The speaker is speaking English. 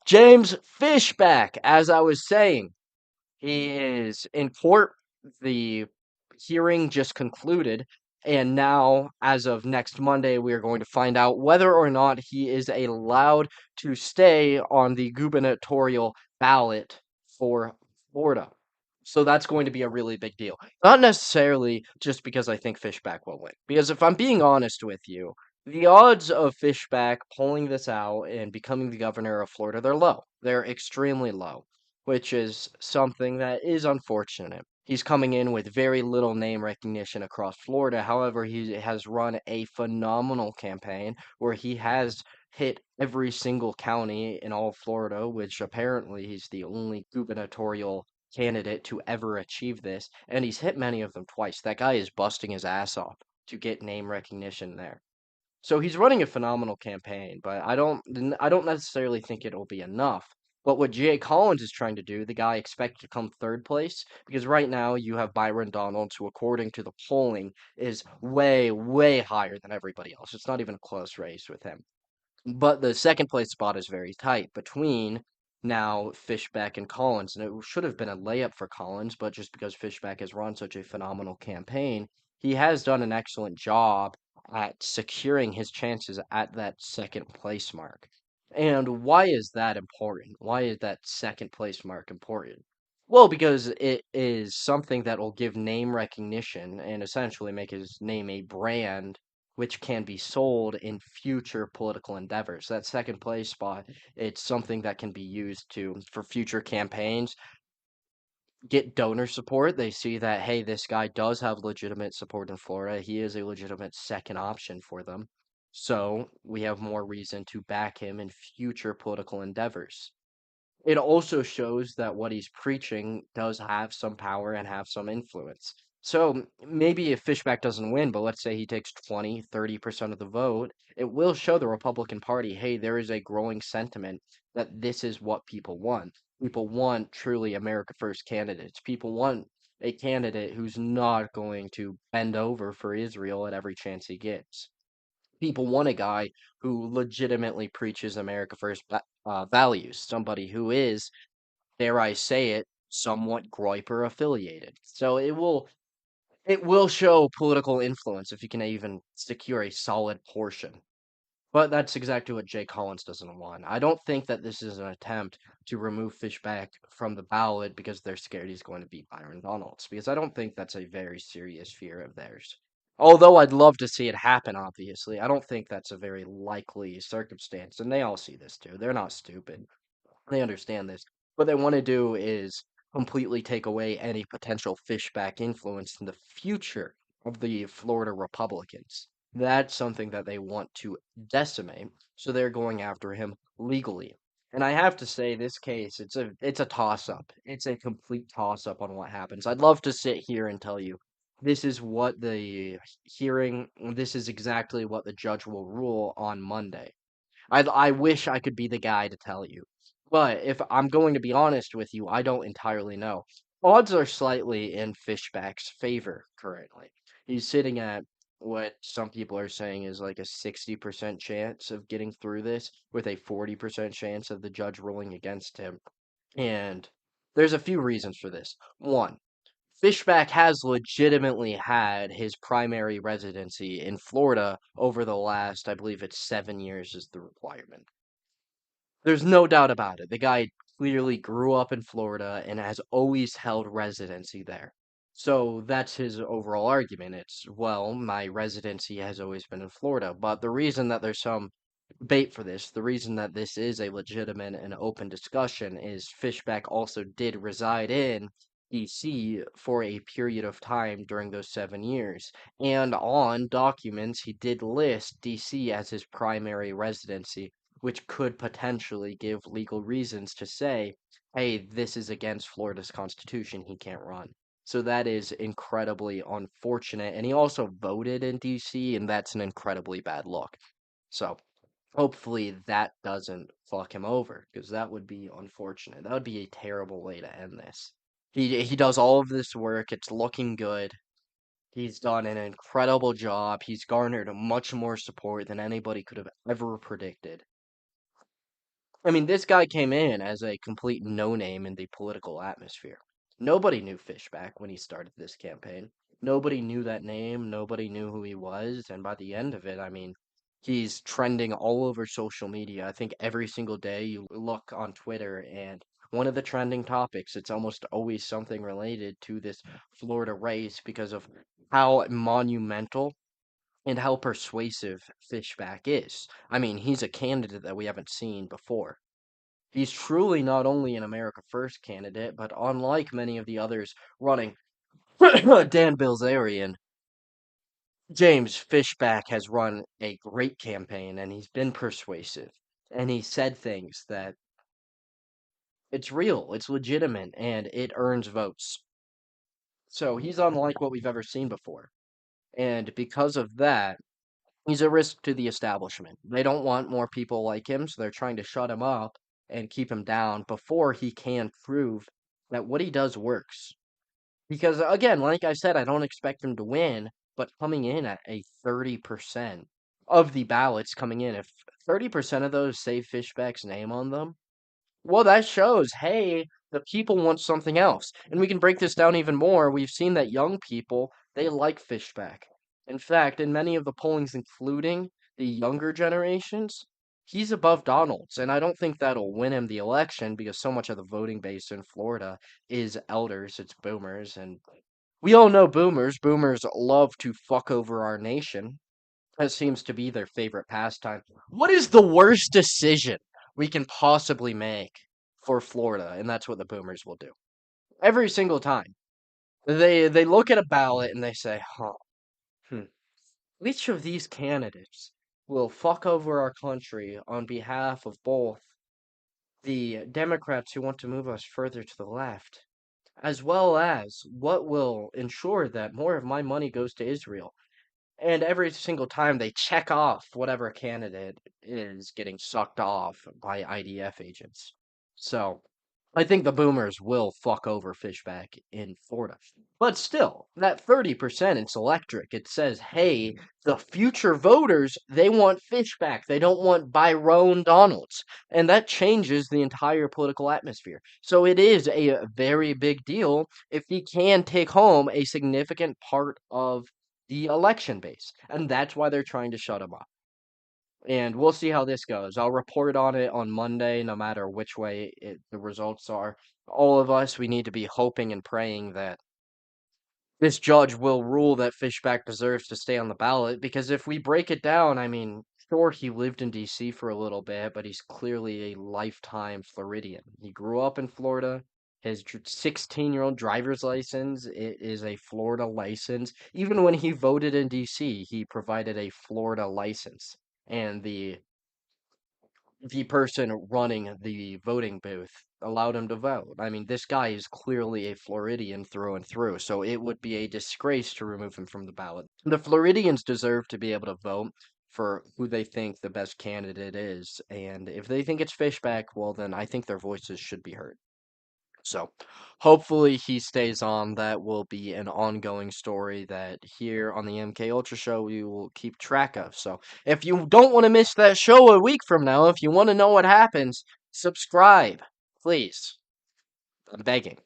James Fishback, as I was saying, he is in court. The hearing just concluded, and now, as of next Monday, we are going to find out whether or not he is allowed to stay on the gubernatorial ballot for Florida. So that's going to be a really big deal. Not necessarily just because I think Fishback will win. Because if I'm being honest with you, the odds of Fishback pulling this out and becoming the governor of Florida, they're low. They're extremely low, which is something that is unfortunate. He's coming in with very little name recognition across Florida. However, he has run a phenomenal campaign where he has hit every single county in all of Florida, which apparently he's the only gubernatorial candidate to ever achieve this, and he's hit many of them twice. That guy is busting his ass off to get name recognition there. So he's running a phenomenal campaign, but I don't necessarily think it'll be enough. But what Jay Collins is trying to do, the guy expected to come third place, because right now you have Byron Donalds, who according to the polling is way, way higher than everybody else. It's not even a close race with him. But the second place spot is very tight between now Fishback and Collins, and it should have been a layup for Collins, but just because Fishback has run such a phenomenal campaign, he has done an excellent job at securing his chances at that second place mark. And why is that important? Why is that second place mark important? Well, because it is something that will give name recognition and essentially make his name a brand which can be sold in future political endeavors. That second place spot, it's something that can be used to for future campaigns, get donor support. They see that, hey, this guy does have legitimate support in Florida. He is a legitimate second option for them. So we have more reason to back him in future political endeavors. It also shows that what he's preaching does have some power and have some influence. So maybe if Fishback doesn't win, but let's say he takes 20, 30% of the vote, it will show the Republican Party, hey, there is a growing sentiment that this is what people want. People want truly America First candidates. People want a candidate who's not going to bend over for Israel at every chance he gets. People want a guy who legitimately preaches America First values, somebody who is, dare I say it, somewhat Groiper affiliated. So it will show political influence if you can even secure a solid portion. But that's exactly what Jay Collins doesn't want. I don't think that this is an attempt to remove Fishback from the ballot because they're scared he's going to beat Byron Donalds, because I don't think that's a very serious fear of theirs. Although I'd love to see it happen, obviously, I don't think that's a very likely circumstance, and they all see this too. They're not stupid. They understand this. What they want to do is completely take away any potential Fishback influence in the future of the Florida Republicans. That's something that they want to decimate, so they're going after him legally. And I have to say, this case, it's a toss up. It's a complete toss up on what happens. I'd love to sit here and tell you this is what the hearing, this is exactly what the judge will rule on Monday. I wish I could be the guy to tell you. But if I'm going to be honest with you, I don't entirely know. Odds are slightly in Fishback's favor currently. He's sitting at what some people are saying is like a 60% chance of getting through this, with a 40% chance of the judge ruling against him. And there's a few reasons for this. One, Fishback has legitimately had his primary residency in Florida over the last, I believe it's 7 years is the requirement. There's no doubt about it. The guy clearly grew up in Florida and has always held residency there. So that's his overall argument. It's, well, my residency has always been in Florida. But the reason that there's some debate for this, the reason that this is a legitimate and open discussion, is Fishback also did reside in DC for a period of time during those 7 years. And on documents, he did list DC as his primary residency, which could potentially give legal reasons to say, hey, this is against Florida's constitution. He can't run. So that is incredibly unfortunate. And he also voted in DC, and that's an incredibly bad look. So hopefully that doesn't fuck him over, because that would be unfortunate. That would be a terrible way to end this. He does all of this work. It's looking good. He's done an incredible job. He's garnered much more support than anybody could have ever predicted. I mean, this guy came in as a complete no-name in the political atmosphere. Nobody knew Fishback when he started this campaign. Nobody knew that name. Nobody knew who he was. And by the end of it, I mean, he's trending all over social media. I think every single day you look on Twitter and one of the trending topics, it's almost always something related to this Florida race because of how monumental and how persuasive Fishback is. I mean, he's a candidate that we haven't seen before. He's truly not only an America First candidate, but unlike many of the others running, Dan Bilzerian, James Fishback has run a great campaign and he's been persuasive. And he said things that it's real, it's legitimate, and it earns votes. So he's unlike what we've ever seen before. And because of that, he's a risk to the establishment. They don't want more people like him, so they're trying to shut him up and keep him down before he can prove that what he does works. Because again, like I said, I don't expect him to win, but coming in at a 30% of the ballots coming in, if 30% of those say Fishback's name on them, well, that shows, hey, the people want something else. And we can break this down even more. We've seen that young people, they like Fishback. In fact, in many of the pollings, including the younger generations, he's above Donald's. And I don't think that'll win him the election because so much of the voting base in Florida is elders, it's boomers. And we all know boomers. Boomers love to fuck over our nation. That seems to be their favorite pastime. What is the worst decision we can possibly make for Florida? And that's what the boomers will do. Every single time. They look at a ballot and they say, huh, hmm, which of these candidates will fuck over our country on behalf of both the Democrats who want to move us further to the left, as well as what will ensure that more of my money goes to Israel? And every single time they check off whatever candidate is getting sucked off by IDF agents. So I think the boomers will fuck over Fishback in Florida. But still, that 30%, it's electric. It says, hey, the future voters, they want Fishback. They don't want Byron Donalds. And that changes the entire political atmosphere. So it is a very big deal if he can take home a significant part of the election base. And that's why they're trying to shut him up. And we'll see how this goes. I'll report on it on Monday, no matter which way the results are. All of us, we need to be hoping and praying that this judge will rule that Fishback deserves to stay on the ballot. Because if we break it down, I mean, sure, he lived in D.C. for a little bit, but he's clearly a lifetime Floridian. He grew up in Florida. His 16-year-old driver's license is a Florida license. Even when he voted in D.C., he provided a Florida license. And the person running the voting booth allowed him to vote. I mean, this guy is clearly a Floridian through and through, so it would be a disgrace to remove him from the ballot. The Floridians deserve to be able to vote for who they think the best candidate is, and if they think it's Fishback, well, then I think their voices should be heard. So, hopefully he stays on. That will be an ongoing story that here on the MK Ultra Show we will keep track of. So, if you don't want to miss that show a week from now, if you want to know what happens, subscribe, please. I'm begging.